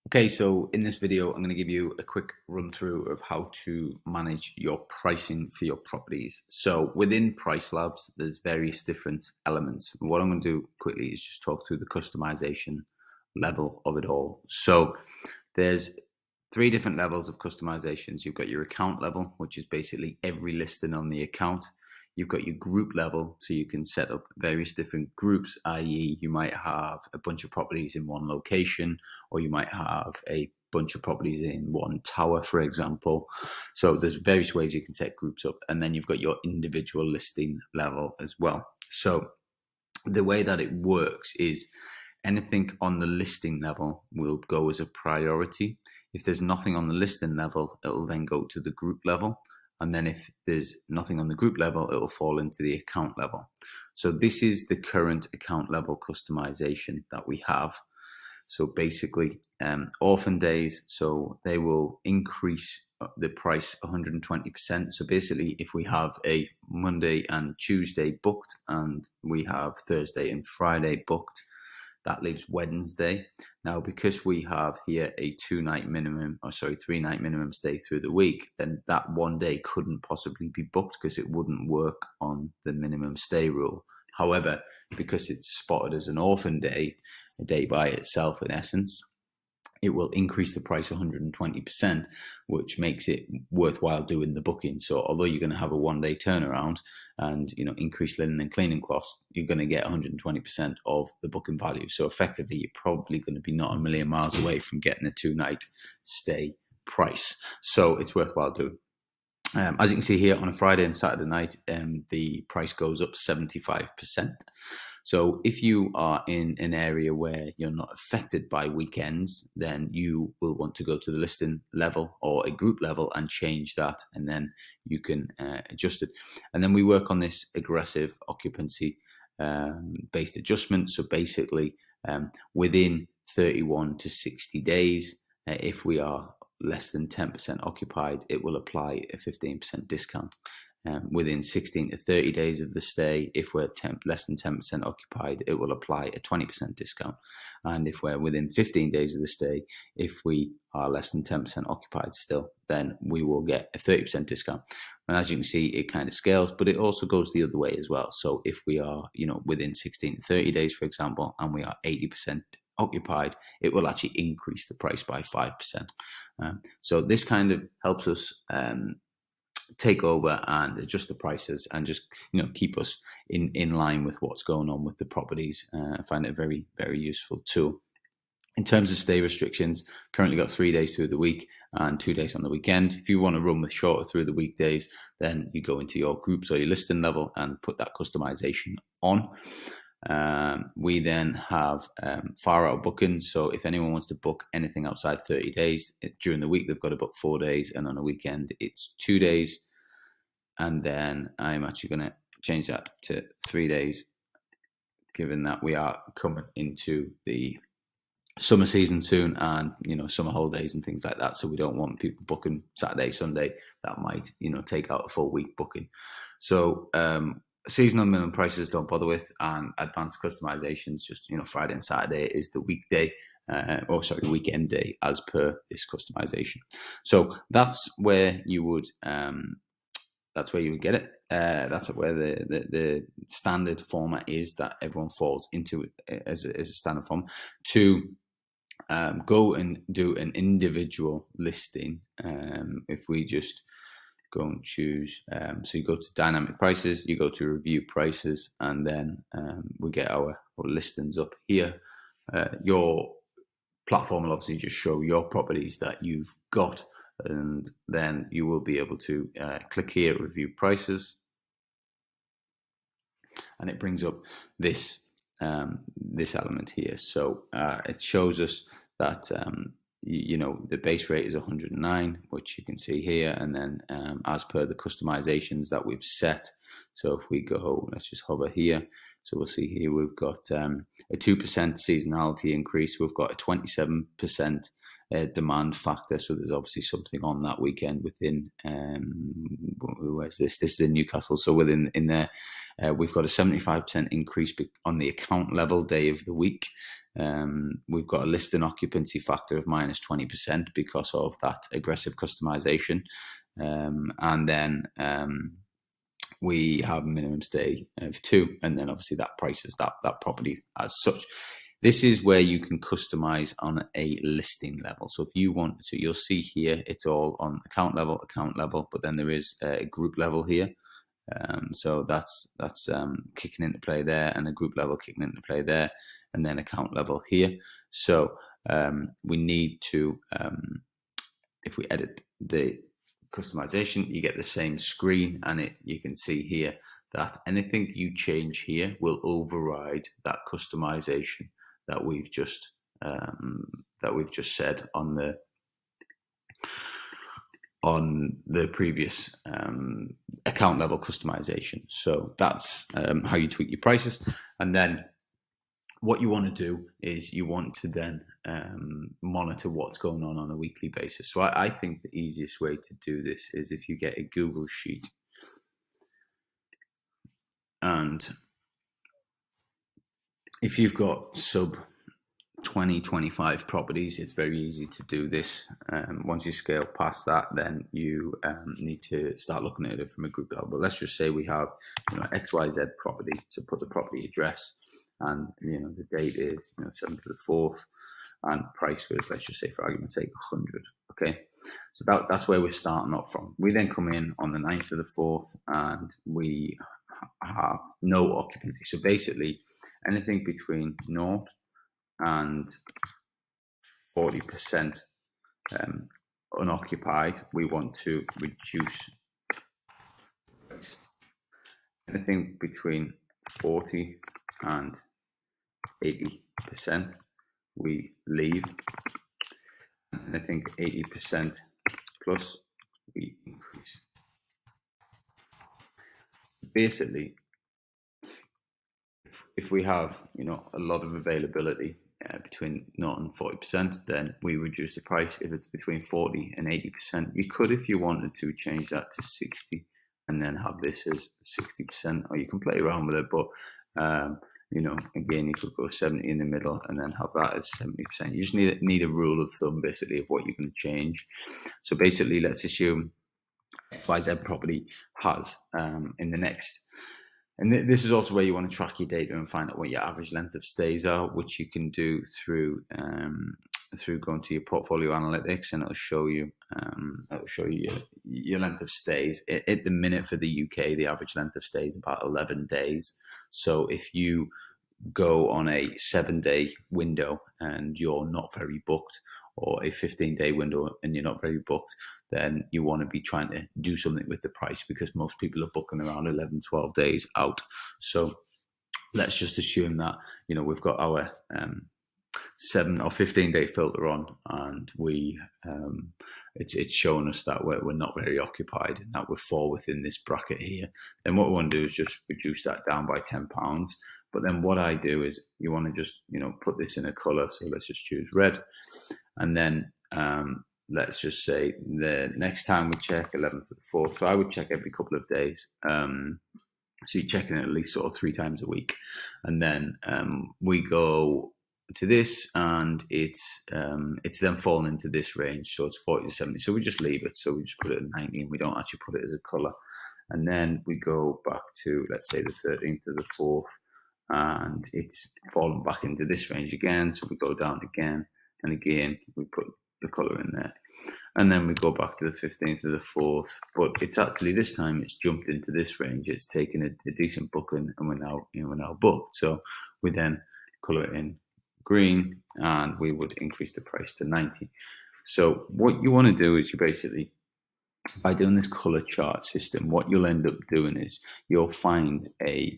Okay, so in this video, I'm going to give you a quick run through of how to manage your pricing for your properties. So within Pricelabs, there's various different elements. What I'm going to do quickly is just talk through the customization level of it all. So there's three different levels of customizations. You've got your account level, which is basically every listing on the account. You've got your group level, so you can set up various different groups, i.e. you might have a bunch of properties in one location, or you might have a bunch of properties in one tower, for example. So there's various ways you can set groups up. And then you've got your individual listing level as well. So the way that it works is anything on the listing level will go as a priority. If there's nothing on the listing level, it'll then go to the group level. And then if there's nothing on the group level, it'll fall into the account level. So this is the current account level customization that we have. So basically, orphan days, so they will increase the price 120%. So basically, if we have a Monday and Tuesday booked and we have Thursday and Friday booked, that leaves Wednesday. Now, because we have here a 3-night minimum stay through the week, then that one day couldn't possibly be booked because it wouldn't work on the minimum stay rule. However, because it's spotted as an orphan day, a day by itself in essence, it will increase the price 120%, which makes it worthwhile doing the booking. So although you're going to have a one-day turnaround and increase linen and cleaning costs, you're going to get 120% of the booking value. So effectively, you're probably going to be not a million miles away from getting a 2-night stay price. So it's worthwhile doing. As you can see here, on a Friday and Saturday night, the price goes up 75%. So if you are in an area where you're not affected by weekends, then you will want to go to the listing level or a group level and change that, and then you can adjust it. And then we work on this aggressive occupancy based adjustment. So basically, within 31 to 60 days, if we are less than 10% occupied, it will apply a 15% discount. Within 16 to 30 days of the stay, if we're less than 10% occupied, it will apply a 20% discount. And if we're within 15 days of the stay, if we are less than 10% occupied still, then we will get a 30% discount. And as you can see, it kind of scales, but it also goes the other way as well. So if we are, within 16 to 30 days, for example, and we are 80% occupied, it will actually increase the price by 5%. So this kind of helps us take over and adjust the prices and just keep us in line with what's going on with the properties. I find it a very, very useful tool. In terms of stay restrictions, currently got 3 days through the week and 2 days on the weekend. If you want to run with shorter through the weekdays, then you go into your groups or your listing level and put that customization on. We then have far out bookings. So if anyone wants to book anything outside 30 days, during the week, they've got to book 4 days. And on a weekend, it's 2 days. And then I'm actually going to change that to 3 days, given that we are coming into the summer season soon and, summer holidays and things like that. So we don't want people booking Saturday, Sunday. That might, take out a full week booking. So, seasonal minimum prices don't bother with, and advanced customizations, just Friday and Saturday is the weekday, weekend day as per this customization. So that's where you would get it. That's where the standard format is that everyone falls into as a standard form. To go and do an individual listing, if we just go and choose, so you go to dynamic prices, you go to review prices, and then we get our listings up here. Your platform will obviously just show your properties that you've got, and then you will be able to click here, review prices, and it brings up this element here. So it shows us that the base rate is 109, which you can see here, and then as per the customizations that we've set. So if we go, let's just hover here. So we'll see here we've got a 2% seasonality increase. We've got a 27% demand factor. So there's obviously something on that weekend within, where's this? This is in Newcastle. So within there, we've got a 75% increase on the account level day of the week. we've got a listing occupancy factor of -20% because of that aggressive customization. And then we have a minimum stay of 2, and then obviously that prices that property as such. This is where you can customize on a listing level. So if you want to, you'll see here, it's all on account level, but then there is a group level here. So that's kicking into play there, and a group level kicking into play there, and then account level here. So we need to, if we edit the customization, you get the same screen, and you can see here that anything you change here will override that customization that we've just said on the previous account level customization. So that's how you tweak your prices. And then what you want to do is you want to then monitor what's going on a weekly basis. So I think the easiest way to do this is if you get a Google Sheet, and if you've got sub 20, 25 properties, it's very easy to do this. Once you scale past that, then you need to start looking at it from a group level. But let's just say we have XYZ property, to put the property address, and the date is 7th to the 4th, and price was, let's just say for argument's sake, 100. Okay, so that's where we're starting up from. We then come in on the 9th to the 4th, and we have no occupancy. So basically anything between 0 and 40% unoccupied, we want to reduce. Anything between 40 and 80%, we leave. And I think 80% plus, we increase. Basically, if we have a lot of availability between 0 and 40%, then we reduce the price. If it's between 40 and 80%, you could, if you wanted to, change that to 60 and then have this as 60%, or you can play around with it. But again, you could go 70 in the middle and then have that as 70%. You just need a rule of thumb, basically, of what you're going to change. So basically, let's assume XYZ property has in the next. And this is also where you want to track your data and find out what your average length of stays are, which you can do through going to your portfolio analytics, and it'll show you your length of stays. At the minute for the UK, the average length of stay is about 11 days. So if you go on a 7-day window and you're not very booked, or a 15-day window and you're not very booked, then you want to be trying to do something with the price, because most people are booking around 11, 12 days out. So let's just assume that, we've got our 7 or 15-day filter on, and it's showing us that we're not very occupied and that we're fall within this bracket here. Then what we want to do is just reduce that down by £10. But then what I do is you want to just, put this in a color. So let's just choose red. And then let's just say the next time we check 11th to the 4th. So I would check every couple of days. So you're checking it at least sort of 3 times a week. And then we go to this, and it's then fallen into this range. So it's 40 to 70. So we just leave it. So we just put it at 90, and we don't actually put it as a color. And then we go back to, let's say, the 13th to the 4th, and it's fallen back into this range again. So we go down again, and again, we put the color in there. And then we go back to the 15th to the 4th, but it's actually, this time it's jumped into this range. It's taken a decent booking, and we're now booked. So we then color it in green, and we would increase the price to 90. So what you want to do is, you basically, by doing this color chart system, what you'll end up doing is you'll find a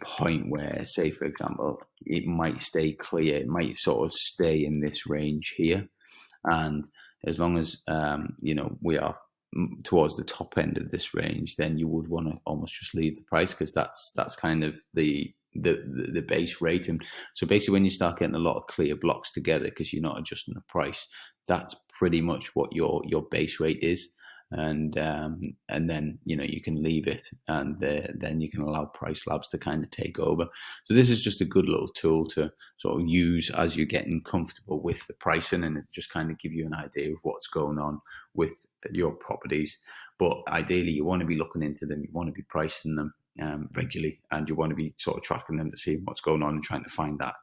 point where, say for example, it might stay clear, it might sort of stay in this range here, and as long as we are towards the top end of this range, then you would want to almost just leave the price, because that's kind of the base rate. And so basically, when you start getting a lot of clear blocks together, because you're not adjusting the price, that's pretty much what your base rate is. and then you can leave it, and then you can allow Pricelabs to kind of take over. So this is just a good little tool to sort of use as you're getting comfortable with the pricing, and it just kind of give you an idea of what's going on with your properties. But ideally, you want to be looking into them, you want to be pricing them regularly, and you want to be sort of tracking them to see what's going on and trying to find that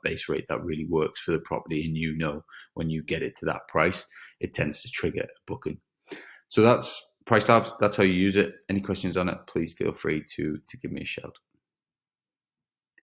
base rate that really works for the property. And when you get it to that price, it tends to trigger a booking. So that's Pricelabs. That's how you use it. Any questions on it, please feel free to give me a shout.